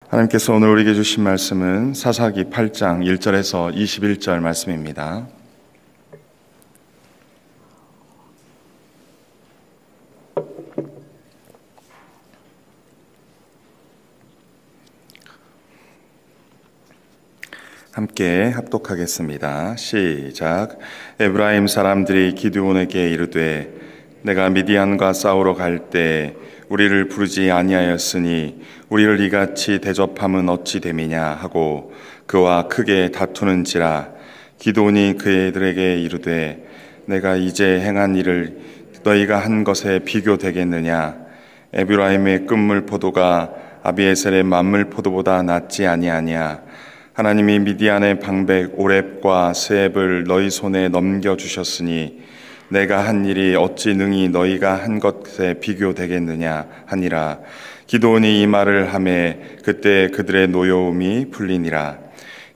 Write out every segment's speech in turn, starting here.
하나님께서 오늘 우리에게 주신 말씀은 사사기 8장 1절에서 21절 말씀입니다. 함께 합독하겠습니다. 시작. 에브라임 사람들이 기드온에게 이르되 내가 미디안과 싸우러 갈 때 우리를 부르지 아니하였으니 우리를 이같이 대접함은 어찌 됨이냐 하고 그와 크게 다투는지라. 기드온이 그들에게 이르되 내가 이제 행한 일을 너희가 한 것에 비교되겠느냐. 에브라임의 끝물 포도가 아비에셀의 만물 포도보다 낫지 아니하냐. 하나님이 미디안의 방백 오렙과 스앱을 너희 손에 넘겨주셨으니 내가 한 일이 어찌 능히 너희가 한 것에 비교되겠느냐 하니라. 기드온이 이 말을 하매 그때 그들의 노여움이 풀리니라.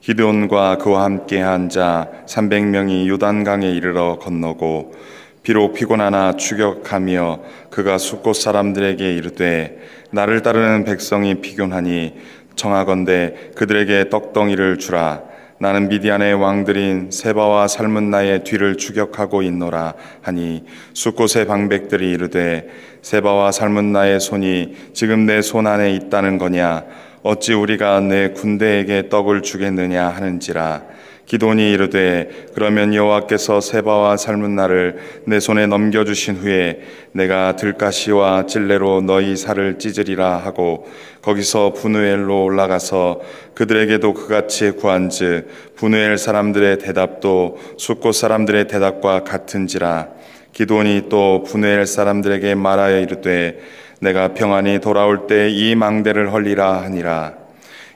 기드온과 그와 함께 한 자 300명이 요단강에 이르러 건너고 비록 피곤하나 추격하며 그가 숫곳 사람들에게 이르되 나를 따르는 백성이 피곤하니 청하건대 그들에게 떡덩이를 주라. 나는 미디안의 왕들인 세바와 살문나의 뒤를 추격하고 있노라 하니 숫곳의 방백들이 이르되 세바와 살문나의 손이 지금 내 손 안에 있다는 거냐. 어찌 우리가 내 군대에게 떡을 주겠느냐 하는지라. 기드온이 이르되 그러면 여호와께서 세바와 살문나를 내 손에 넘겨주신 후에 내가 들가시와 찔레로 너희 살을 찢으리라 하고 거기서 브누엘로 올라가서 그들에게도 그같이 구한즉 브누엘 사람들의 대답도 숫곳 사람들의 대답과 같은지라. 기드온이 또 브누엘 사람들에게 말하여 이르되 내가 평안히 돌아올 때 이 망대를 헐리라 하니라.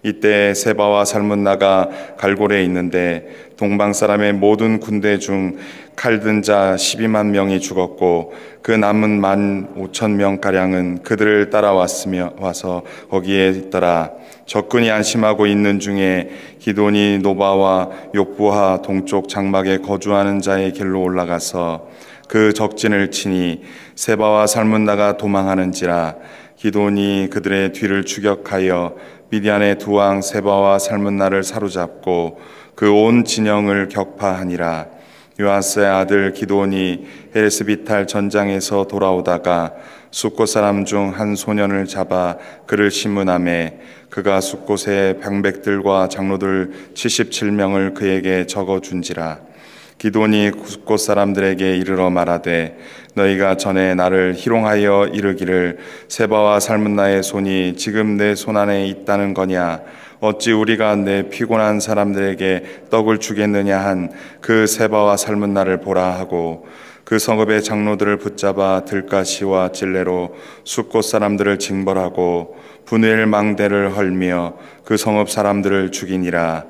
이때 세바와 살문나가 갈골에 있는데 동방 사람의 모든 군대 중 칼든 자 12만 명이 죽었고 그 남은 15,000명가량은 그들을 따라왔으며 와서 거기에 있더라. 적군이 안심하고 있는 중에 기드온이 노바와 욕부하 동쪽 장막에 거주하는 자의 길로 올라가서 그 적진을 치니 세바와 살문나가 도망하는지라. 기드온이 그들의 뒤를 추격하여 미디안의 두 왕 세바와 살문나를 사로잡고 그 온 진영을 격파하니라. 요아스의 아들 기드온이 헤레스비탈 전장에서 돌아오다가 숫곳 사람 중 한 소년을 잡아 그를 심문하매 그가 숫곳의 방백들과 장로들 77명을 그에게 적어준지라. 기드온이 숫곳 사람들에게 이르러 말하되 너희가 전에 나를 희롱하여 이르기를 세바와 살문나의 손이 지금 내 손 안에 있다는 거냐. 어찌 우리가 내 피곤한 사람들에게 떡을 주겠느냐 한 그 세바와 살문나를 보라 하고 그 성읍의 장로들을 붙잡아 들가시와 찔레로 숫곳 사람들을 징벌하고 브누엘 망대를 헐며 그 성읍 사람들을 죽이니라.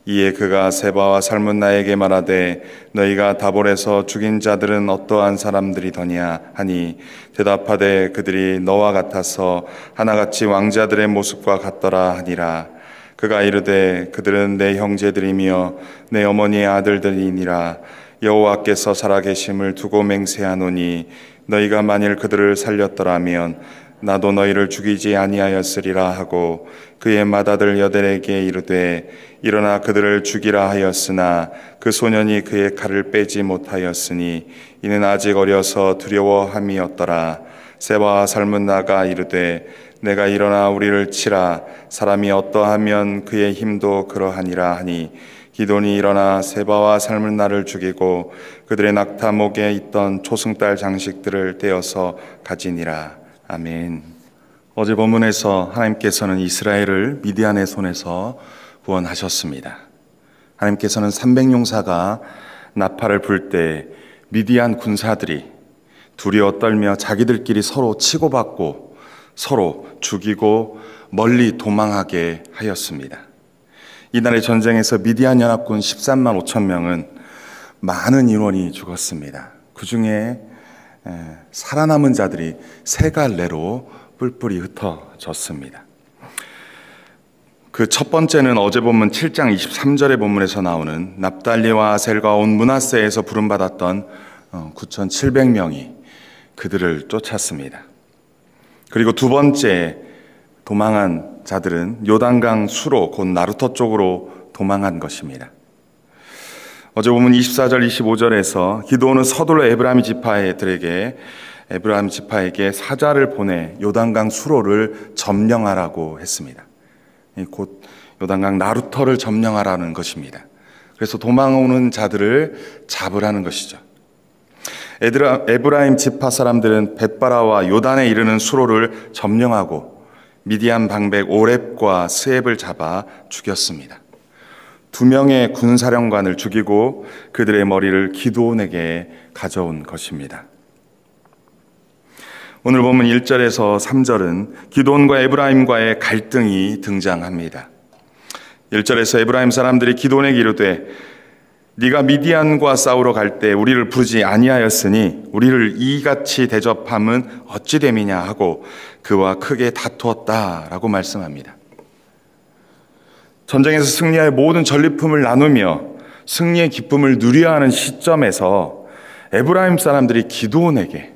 이에 그가 세바와 살문나에게 말하되 너희가 다볼에서 죽인 자들은 어떠한 사람들이더냐 하니 대답하되 그들이 너와 같아서 하나같이 왕자들의 모습과 같더라 하니라. 그가 이르되 그들은 내 형제들이며 내 어머니의 아들들이니라. 여호와께서 살아계심을 두고 맹세하노니 너희가 만일 그들을 살렸더라면 나도 너희를 죽이지 아니하였으리라 하고 그의 맏아들 여델에게 이르되 일어나 그들을 죽이라 하였으나 그 소년이 그의 칼을 빼지 못하였으니 이는 아직 어려서 두려워함이었더라. 세바와 살문나가 이르되 내가 일어나 우리를 치라. 사람이 어떠하면 그의 힘도 그러하니라 하니 기드온이 일어나 세바와 살문나를 죽이고 그들의 낙타목에 있던 초승달 장식들을 떼어서 가지니라. 아멘. 어제 본문에서 하나님께서는 이스라엘을 미디안의 손에서 구원하셨습니다. 하나님께서는 300용사가 나팔을 불 때 미디안 군사들이 두려워 떨며 자기들끼리 서로 치고받고 서로 죽이고 멀리 도망하게 하였습니다. 이날의 전쟁에서 미디안 연합군 13만 5천 명은 많은 인원이 죽었습니다. 그 중에 살아남은 자들이 세 갈래로 뿔뿔이 흩어졌습니다. 그 첫 번째는 어제 본문 7장 23절의 본문에서 나오는 납달리와 아셀과 온 므낫세에서 부름받았던 9,700명이 그들을 쫓았습니다. 그리고 두 번째 도망한 자들은 요단강 수로 곧 나루터 쪽으로 도망한 것입니다. 어제 보면 24절 25절에서 기드온은 서둘러 에브라임 지파에게 사자를 보내 요단강 수로를 점령하라고 했습니다. 곧 요단강 나루터를 점령하라는 것입니다. 그래서 도망오는 자들을 잡으라는 것이죠. 에브라임 지파 사람들은 벳바라와 요단에 이르는 수로를 점령하고 미디안 방백 오렙과 스앱을 잡아 죽였습니다. 2명의 군사령관을 죽이고 그들의 머리를 기드온에게 가져온 것입니다. 오늘 보면 1절에서 3절은 기드온과 에브라임과의 갈등이 등장합니다. 1절에서 에브라임 사람들이 기드온에게 이르되 네가 미디안과 싸우러 갈 때 우리를 부르지 아니하였으니 우리를 이같이 대접함은 어찌 됨이냐 하고 그와 크게 다투었다라고 말씀합니다. 전쟁에서 승리하여 모든 전리품을 나누며 승리의 기쁨을 누려야 하는 시점에서 에브라임 사람들이 기드온에게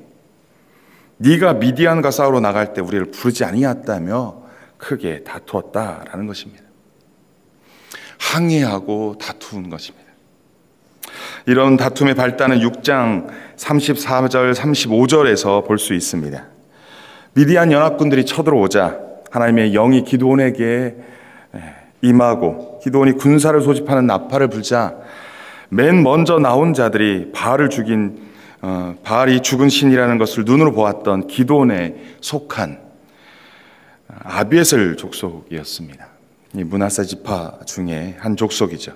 네가 미디안과 싸우러 나갈 때 우리를 부르지 아니했다며 크게 다투었다라는 것입니다. 항의하고 다투는 것입니다. 이런 다툼의 발단은 6장 34절 35절에서 볼 수 있습니다. 미디안 연합군들이 쳐들어오자 하나님의 영이 기드온에게 임하고 기드온이 군사를 소집하는 나팔을 불자 맨 먼저 나온 자들이 바알이 죽은 신이라는 것을 눈으로 보았던 기드온에 속한 아비에셀 족속이었습니다. 이 므낫세 지파 중에 한 족속이죠.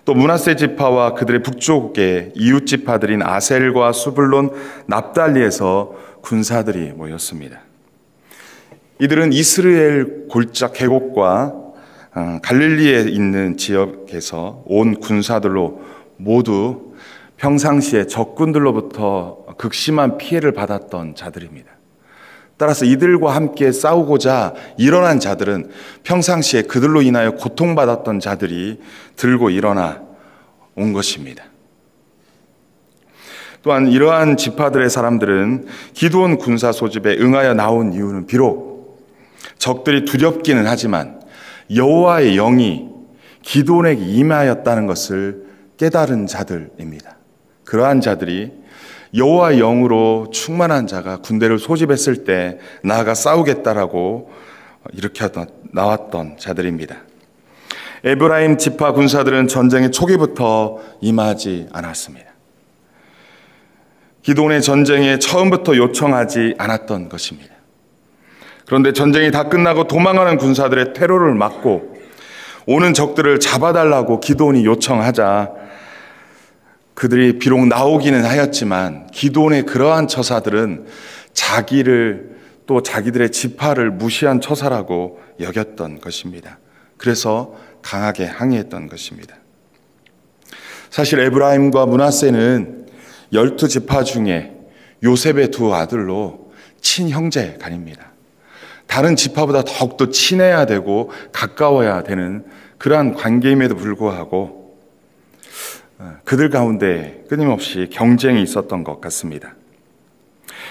또 므낫세 지파와 그들의 북쪽의 이웃 지파들인 아셀과 수블론, 납달리에서 군사들이 모였습니다. 이들은 이스라엘 골짜 계곡과 갈릴리에 있는 지역에서 온 군사들로 모두 평상시에 적군들로부터 극심한 피해를 받았던 자들입니다. 따라서 이들과 함께 싸우고자 일어난 자들은 평상시에 그들로 인하여 고통받았던 자들이 들고 일어나 온 것입니다. 또한 이러한 지파들의 사람들은 기드온 군사 소집에 응하여 나온 이유는 비록 적들이 두렵기는 하지만 여호와의 영이 기드온에게 임하였다는 것을 깨달은 자들입니다. 그러한 자들이 여호와의 영으로 충만한 자가 군대를 소집했을 때 나아가 싸우겠다라고 이렇게 나왔던 자들입니다. 에브라임 지파 군사들은 전쟁의 초기부터 임하지 않았습니다. 기드온의 전쟁에 처음부터 요청하지 않았던 것입니다. 그런데 전쟁이 다 끝나고 도망하는 군사들의 테러를 막고 오는 적들을 잡아달라고 기드온이 요청하자 그들이 비록 나오기는 하였지만 기드온의 그러한 처사들은 자기를 또 자기들의 지파를 무시한 처사라고 여겼던 것입니다. 그래서 강하게 항의했던 것입니다. 사실 에브라임과 므낫세는 12지파 중에 요셉의 2 아들로 친형제 간입니다. 다른 지파보다 더욱더 친해야 되고 가까워야 되는 그러한 관계임에도 불구하고 그들 가운데 끊임없이 경쟁이 있었던 것 같습니다.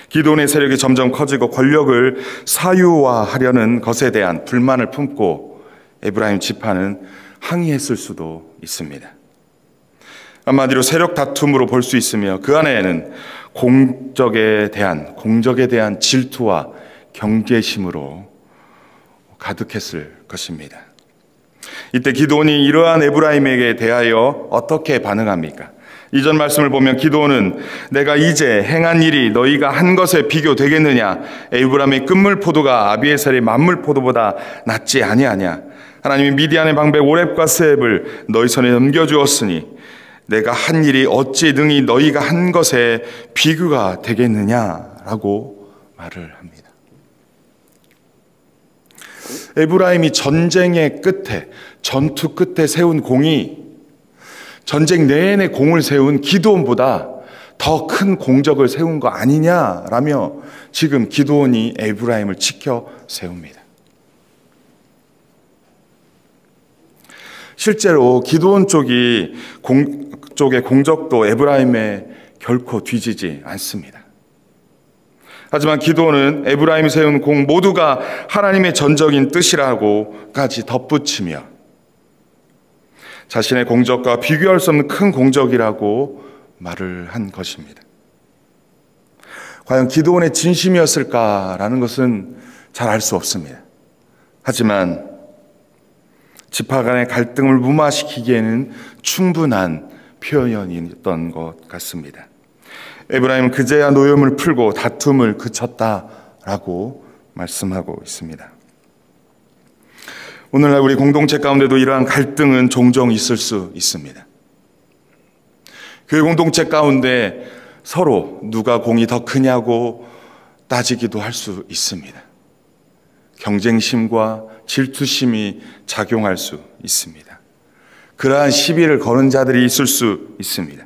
기드온의 세력이 점점 커지고 권력을 사유화하려는 것에 대한 불만을 품고 에브라임 지파는 항의했을 수도 있습니다. 한마디로 세력 다툼으로 볼 수 있으며 그 안에는 공적에 대한 질투와 경계심으로 가득했을 것입니다. 이때 기드온이 이러한 에브라임에게 대하여 어떻게 반응합니까? 이전 말씀을 보면 기드온은 내가 이제 행한 일이 너희가 한 것에 비교되겠느냐? 에브라임의 끝물포도가 아비에셀의 만물포도보다 낫지 아니하냐? 하나님이 미디안의 방백 오렙과 스앱을 너희 손에 넘겨주었으니 내가 한 일이 어찌 능히 너희가 한 것에 비교가 되겠느냐라고 말을 합니다. 에브라임이 전쟁의 끝에, 전투 끝에 세운 공이 전쟁 내내 공을 세운 기드온보다 더 큰 공적을 세운 거 아니냐라며 지금 기드온이 에브라임을 지켜 세웁니다. 실제로 기드온 쪽의 공적도 에브라임에 결코 뒤지지 않습니다. 하지만 기드온은 에브라임이 세운 공 모두가 하나님의 전적인 뜻이라고까지 덧붙이며 자신의 공적과 비교할 수 없는 큰 공적이라고 말을 한 것입니다. 과연 기드온의 진심이었을까라는 것은 잘 알 수 없습니다. 하지만 지파 간의 갈등을 무마시키기에는 충분한 표현이었던 것 같습니다. 에브라임은 그제야 노염을 풀고 다툼을 그쳤다라고 말씀하고 있습니다. 오늘날 우리 공동체 가운데도 이러한 갈등은 종종 있을 수 있습니다. 교회 공동체 가운데 서로 누가 공이 더 크냐고 따지기도 할 수 있습니다. 경쟁심과 질투심이 작용할 수 있습니다. 그러한 시비를 거는 자들이 있을 수 있습니다.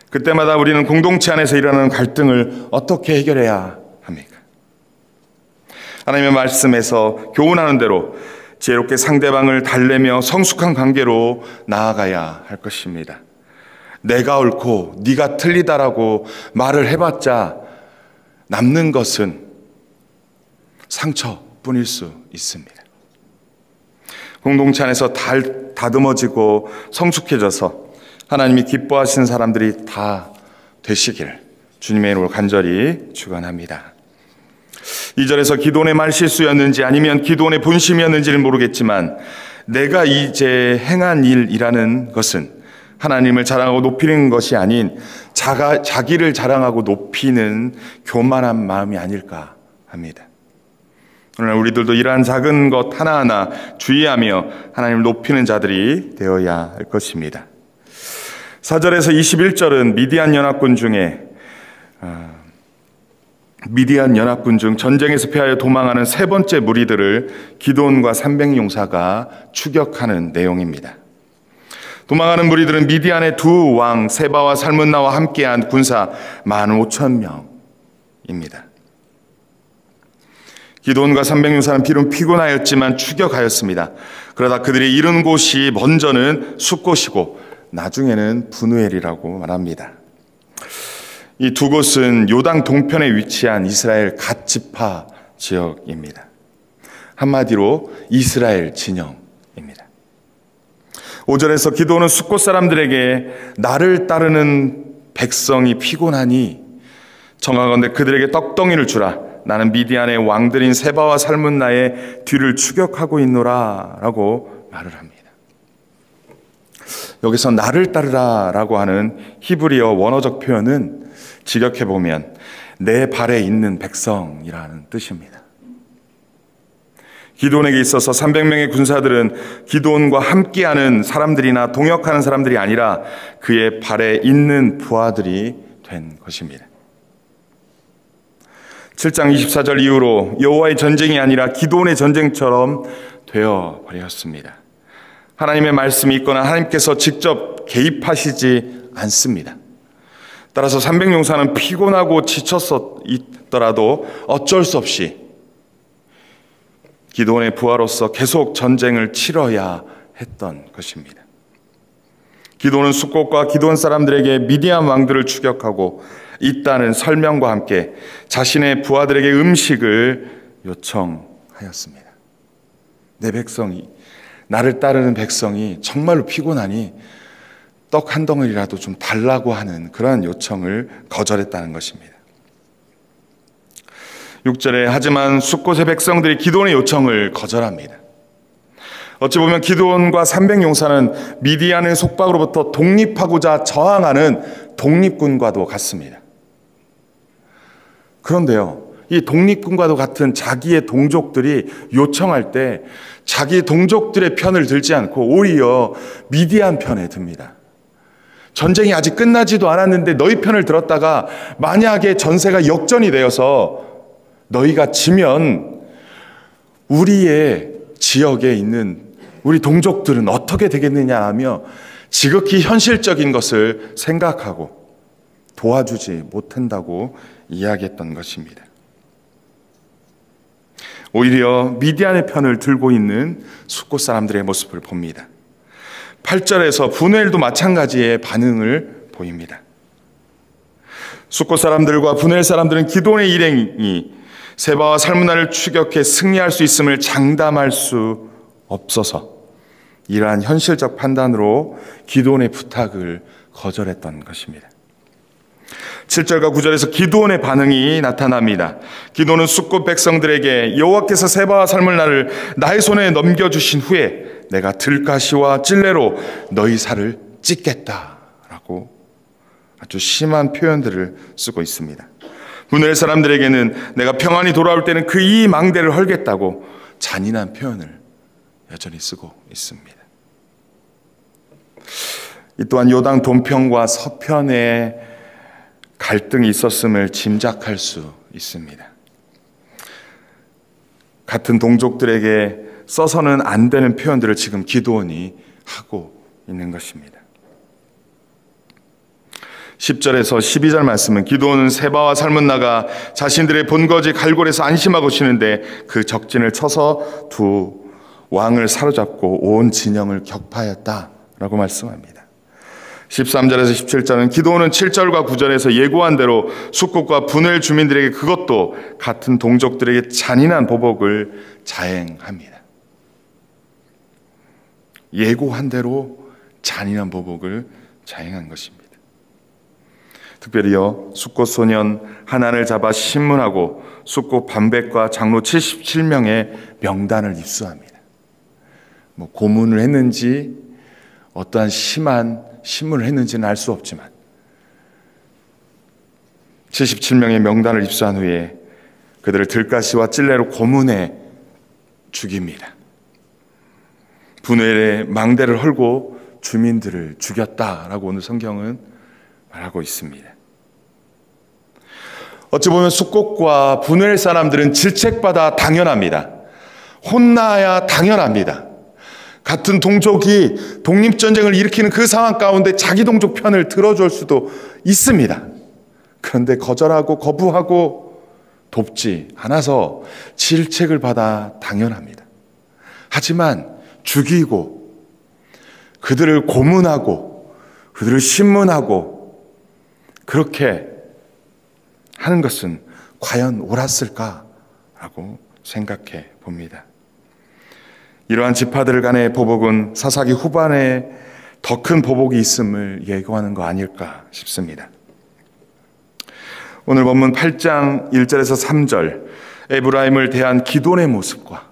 그때마다 우리는 공동체 안에서 일어나는 갈등을 어떻게 해결해야 합니까? 하나님의 말씀에서 교훈하는 대로 지혜롭게 상대방을 달래며 성숙한 관계로 나아가야 할 것입니다. 내가 옳고 네가 틀리다라고 말을 해봤자 남는 것은 상처뿐일 수 있습니다. 공동체 안에서 다듬어지고 성숙해져서 하나님이 기뻐하시는 사람들이 다 되시길 주님의 이름으로 간절히 축원합니다. 2절에서 기드온의 말실수였는지 아니면 기드온의 본심이었는지는 모르겠지만 내가 이제 행한 일이라는 것은 하나님을 자랑하고 높이는 것이 아닌 자기를 자랑하고 높이는 교만한 마음이 아닐까 합니다. 오늘 우리들도 이러한 작은 것 하나하나 주의하며 하나님을 높이는 자들이 되어야 할 것입니다. 4절에서 21절은 미디안 연합군 중 전쟁에서 패하여 도망하는 세 번째 무리들을 기드온과 300용사가 추격하는 내용입니다. 도망하는 무리들은 미디안의 두 왕 세바와 살문나와 함께한 군사 15,000명입니다. 기드온과 300용사는 비록 피곤하였지만 추격하였습니다. 그러다 그들이 이른 곳이 먼저는 숫곳이고 나중에는 브누엘이라고 말합니다. 이 두 곳은 요단 동편에 위치한 이스라엘 갓 지파 지역입니다. 한마디로 이스라엘 진영입니다. 5절에서 기드온은 숫곳 사람들에게 나를 따르는 백성이 피곤하니 정하건대 그들에게 떡덩이를 주라. 나는 미디안의 왕들인 세바와 살문나의 뒤를 추격하고 있노라 라고 말을 합니다. 여기서 나를 따르라 라고 하는 히브리어 원어적 표현은 직역해보면 내 발에 있는 백성이라는 뜻입니다. 기드온에게 있어서 300명의 군사들은 기드온과 함께하는 사람들이나 동역하는 사람들이 아니라 그의 발에 있는 부하들이 된 것입니다. 7장 24절 이후로 여호와의 전쟁이 아니라 기드온의 전쟁처럼 되어버렸습니다. 하나님의 말씀이 있거나 하나님께서 직접 개입하시지 않습니다. 따라서 300용사는 피곤하고 지쳤더라도 어쩔 수 없이 기드온의 부하로서 계속 전쟁을 치러야 했던 것입니다. 기드온은 숫곳과 기드온 사람들에게 미디안 왕들을 추격하고 있다는 설명과 함께 자신의 부하들에게 음식을 요청하였습니다. 내 백성이, 나를 따르는 백성이 정말로 피곤하니 떡 한 덩어리라도 좀 달라고 하는 그러한 요청을 거절했다는 것입니다. 6절에 하지만 숫곳의 백성들이 기드온의 요청을 거절합니다. 어찌 보면 기드온과 300용사는 미디안의 속박으로부터 독립하고자 저항하는 독립군과도 같습니다. 그런데요, 이 독립군과도 같은 자기의 동족들이 요청할 때 자기 동족들의 편을 들지 않고 오히려 미디안 편에 듭니다. 전쟁이 아직 끝나지도 않았는데 너희 편을 들었다가 만약에 전세가 역전이 되어서 너희가 지면 우리의 지역에 있는 우리 동족들은 어떻게 되겠느냐 하며 지극히 현실적인 것을 생각하고 도와주지 못한다고 이야기했던 것입니다. 오히려 미디안의 편을 들고 있는 숫곳 사람들의 모습을 봅니다. 8절에서 브누엘도 마찬가지의 반응을 보입니다. 숫곳 사람들과 분엘 사람들은 기드온의 일행이 세바와 살문나를 추격해 승리할 수 있음을 장담할 수 없어서 이러한 현실적 판단으로 기드온의 부탁을 거절했던 것입니다. 7절과 9절에서 기드온의 반응이 나타납니다. 기드온은 숫곳 백성들에게 여호와께서 세바와 살문나를 나의 손에 넘겨주신 후에 내가 들가시와 찔레로 너희 살을 찢겠다라고 아주 심한 표현들을 쓰고 있습니다. 분엘 사람들에게는 내가 평안히 돌아올 때는 그 이 망대를 헐겠다고 잔인한 표현을 여전히 쓰고 있습니다. 이 또한 요당 동편과 서편의 갈등이 있었음을 짐작할 수 있습니다. 같은 동족들에게 써서는 안 되는 표현들을 지금 기드온이 하고 있는 것입니다. 10절에서 12절 말씀은 기드온은 세바와 살문나가 자신들의 본거지 갈골에서 안심하고 쉬는데 그 적진을 쳐서 두 왕을 사로잡고 온 진영을 격파했다라고 말씀합니다. 13절에서 17절은 기드온은 7절과 9절에서 예고한 대로 숫곳과 분엘 주민들에게 그것도 같은 동족들에게 잔인한 보복을 자행합니다. 예고한 대로 잔인한 보복을 자행한 것입니다. 특별히요, 숫곳 소년 하난을 잡아 신문하고 숫곳 반백과 장로 77명의 명단을 입수합니다. 고문을 했는지 어떠한 심한 신문을 했는지는 알 수 없지만 77명의 명단을 입수한 후에 그들을 들가시와 찔레로 고문해 죽입니다. 분엘의 망대를 헐고 주민들을 죽였다라고 오늘 성경은 말하고 있습니다. 어찌 보면 숫곳과 분엘 사람들은 질책받아 당연합니다. 혼나야 당연합니다. 같은 동족이 독립전쟁을 일으키는 그 상황 가운데 자기 동족 편을 들어줄 수도 있습니다. 그런데 거절하고 거부하고 돕지 않아서 질책을 받아 당연합니다. 하지만 죽이고 그들을 고문하고 그들을 신문하고 그렇게 하는 것은 과연 옳았을까라고 생각해 봅니다. 이러한 지파들 간의 보복은 사사기 후반에 더 큰 보복이 있음을 예고하는 거 아닐까 싶습니다. 오늘 본문 8장 1절에서 3절 에브라임을 대한 기드온의 모습과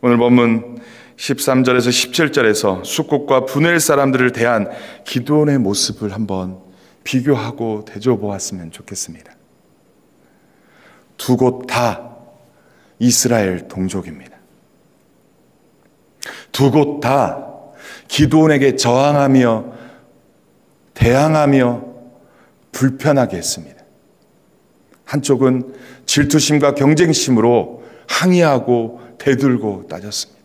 오늘 본문 13절에서 17절에서 숫곳과 분엘 사람들을 대한 기드온의 모습을 한번 비교하고 대조 보았으면 좋겠습니다. 두 곳 다 이스라엘 동족입니다. 두 곳 다 기드온에게 저항하며 대항하며 불편하게 했습니다. 한쪽은 질투심과 경쟁심으로 항의하고 대들고 따졌습니다.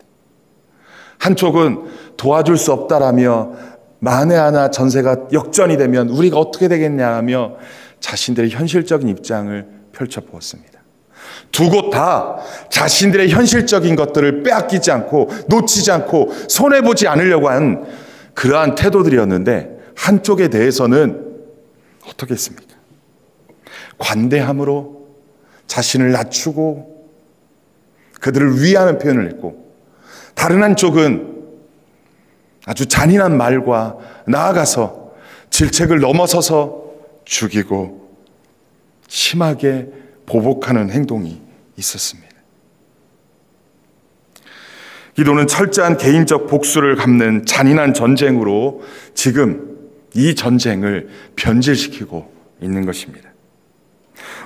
한쪽은 도와줄 수 없다라며 만에 하나 전세가 역전이 되면 우리가 어떻게 되겠냐 하며 자신들의 현실적인 입장을 펼쳐보았습니다. 두 곳 다 자신들의 현실적인 것들을 빼앗기지 않고 놓치지 않고 손해보지 않으려고 한 그러한 태도들이었는데 한쪽에 대해서는 어떻게 했습니까? 관대함으로 자신을 낮추고 그들을 위하는 표현을 했고 다른 한쪽은 아주 잔인한 말과 나아가서 질책을 넘어서서 죽이고 심하게 보복하는 행동이 있었습니다. 기도는 철저한 개인적 복수를 갚는 잔인한 전쟁으로 지금 이 전쟁을 변질시키고 있는 것입니다.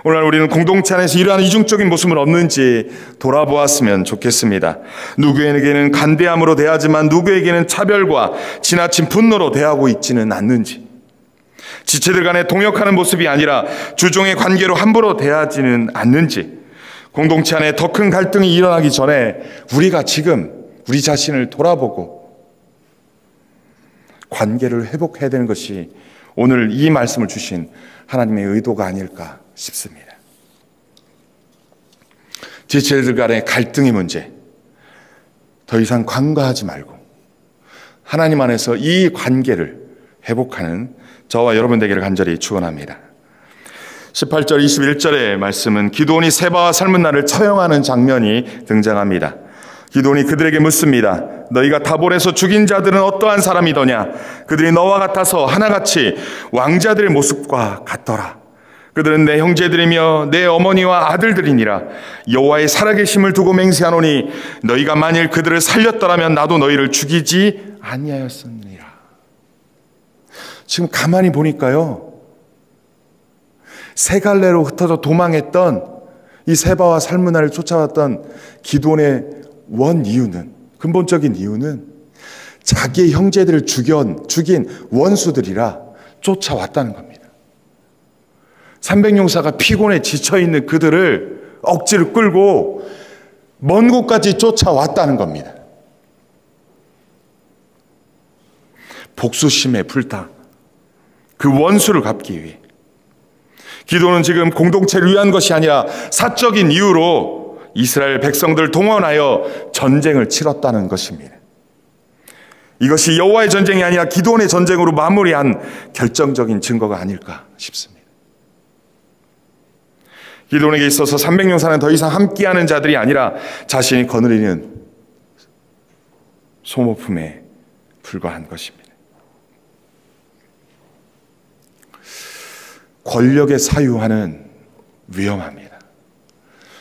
오늘 우리는 공동체 안에서 이러한 이중적인 모습은 없는지 돌아보았으면 좋겠습니다. 누구에게는 간대함으로 대하지만 누구에게는 차별과 지나친 분노로 대하고 있지는 않는지, 지체들 간에 동역하는 모습이 아니라 주종의 관계로 함부로 대하지는 않는지, 공동체 안에 더 큰 갈등이 일어나기 전에 우리가 지금 우리 자신을 돌아보고 관계를 회복해야 되는 것이 오늘 이 말씀을 주신 하나님의 의도가 아닐까 싶습니다. 지체들 간의 갈등의 문제 더 이상 간과하지 말고 하나님 안에서 이 관계를 회복하는 저와 여러분 되기를 간절히 축원합니다. 18절 21절의 말씀은 기드온이 세바와 살문나를 처형하는 장면이 등장합니다. 기드온이 그들에게 묻습니다. 너희가 다볼에서 죽인 자들은 어떠한 사람이더냐? 그들이 너와 같아서 하나같이 왕자들의 모습과 같더라. 그들은 내 형제들이며 내 어머니와 아들들이니라. 여호와의 살아계심을 두고 맹세하노니 너희가 만일 그들을 살렸더라면 나도 너희를 죽이지 아니하였으리라. 지금 가만히 보니까요, 세 갈래로 흩어져 도망했던 이 세바와 살문나를 쫓아왔던 기드온의 근본적인 이유는 자기의 형제들을 죽인 원수들이라 쫓아왔다는 겁니다. 300용사가 피곤해 지쳐있는 그들을 억지로 끌고 먼 곳까지 쫓아왔다는 겁니다. 복수심에 불타 그 원수를 갚기 위해. 기도는 지금 공동체를 위한 것이 아니라 사적인 이유로 이스라엘 백성들을 동원하여 전쟁을 치렀다는 것입니다. 이것이 여호와의 전쟁이 아니라 기드온의 전쟁으로 마무리한 결정적인 증거가 아닐까 싶습니다. 기드온에게 있어서 300용사는 더 이상 함께하는 자들이 아니라 자신이 거느리는 소모품에 불과한 것입니다. 권력의 사유화는 위험합니다.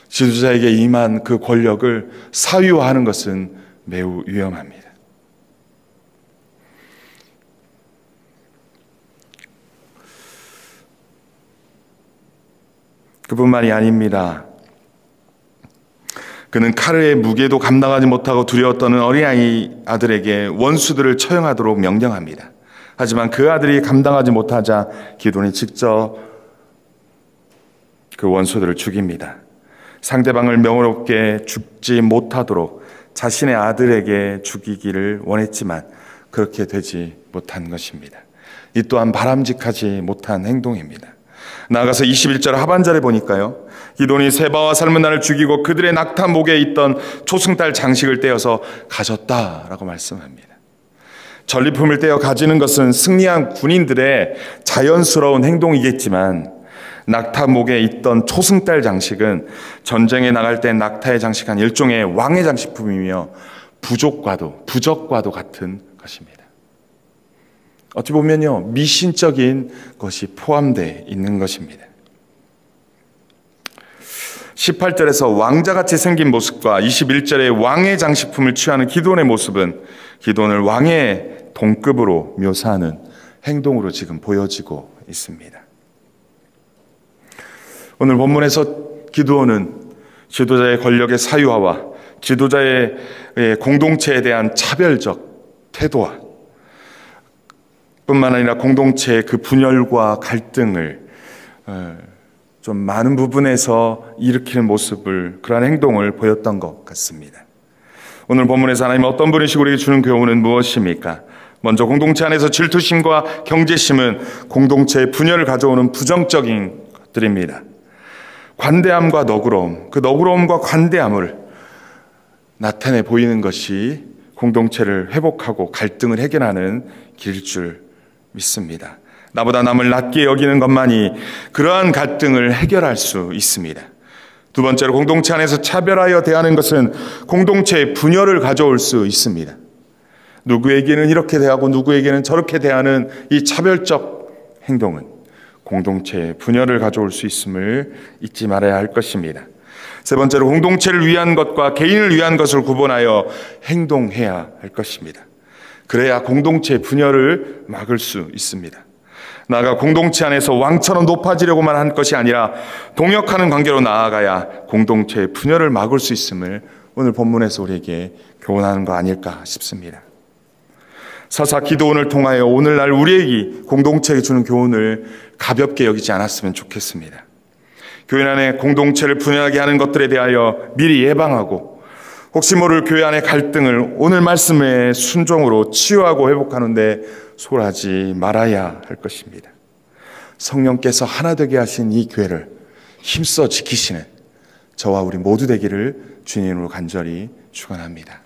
지도자에게 임한 그 권력을 사유화하는 것은 매우 위험합니다. 그뿐만이 아닙니다. 그는 칼의 무게도 감당하지 못하고 두려워 떠는 어린아이 아들에게 원수들을 처형하도록 명령합니다. 하지만 그 아들이 감당하지 못하자 기드온이 직접 그 원수들을 죽입니다. 상대방을 명예롭게 죽지 못하도록 자신의 아들에게 죽이기를 원했지만 그렇게 되지 못한 것입니다. 이 또한 바람직하지 못한 행동입니다. 나아가서 21절 하반절에 보니까요, 기드온이 세바와 살문나를 죽이고 그들의 낙타 목에 있던 초승달 장식을 떼어서 가졌다라고 말씀합니다. 전리품을 떼어 가지는 것은 승리한 군인들의 자연스러운 행동이겠지만 낙타 목에 있던 초승달 장식은 전쟁에 나갈 때 낙타에 장식한 일종의 왕의 장식품이며 부적과도 같은 것입니다. 어찌 보면요, 미신적인 것이 포함되어 있는 것입니다. 18절에서 왕자같이 생긴 모습과 21절에 왕의 장식품을 취하는 기드온의 모습은 기드온을 왕의 동급으로 묘사하는 행동으로 지금 보여지고 있습니다. 오늘 본문에서 기드온은 지도자의 권력의 사유화와 지도자의 공동체에 대한 차별적 태도와 뿐만 아니라 공동체의 그 분열과 갈등을 좀 많은 부분에서 일으키는 모습을, 그러한 행동을 보였던 것 같습니다. 오늘 본문에서 하나님은 어떤 분이시고 우리에게 주는 교훈은 무엇입니까? 먼저 공동체 안에서 질투심과 경제심은 공동체의 분열을 가져오는 부정적인 것들입니다. 관대함과 너그러움, 그 너그러움과 관대함을 나타내 보이는 것이 공동체를 회복하고 갈등을 해결하는 길일 줄 믿습니다. 나보다 남을 낮게 여기는 것만이 그러한 갈등을 해결할 수 있습니다. 두 번째로, 공동체 안에서 차별하여 대하는 것은 공동체의 분열을 가져올 수 있습니다. 누구에게는 이렇게 대하고 누구에게는 저렇게 대하는 이 차별적 행동은 공동체의 분열을 가져올 수 있음을 잊지 말아야 할 것입니다. 세 번째로, 공동체를 위한 것과 개인을 위한 것을 구분하여 행동해야 할 것입니다. 그래야 공동체의 분열을 막을 수 있습니다. 나아가 공동체 안에서 왕처럼 높아지려고만 한 것이 아니라 동역하는 관계로 나아가야 공동체의 분열을 막을 수 있음을 오늘 본문에서 우리에게 교훈하는 거 아닐까 싶습니다. 사사 기드온을 통하여 오늘날 우리에게 공동체에 주는 교훈을 가볍게 여기지 않았으면 좋겠습니다. 교회 안에 공동체를 분열하게 하는 것들에 대하여 미리 예방하고 혹시 모를 교회 안의 갈등을 오늘 말씀의 순종으로 치유하고 회복하는 데 소홀하지 말아야 할 것입니다. 성령께서 하나 되게 하신 이 교회를 힘써 지키시는 저와 우리 모두 되기를 주님으로 간절히 축원합니다.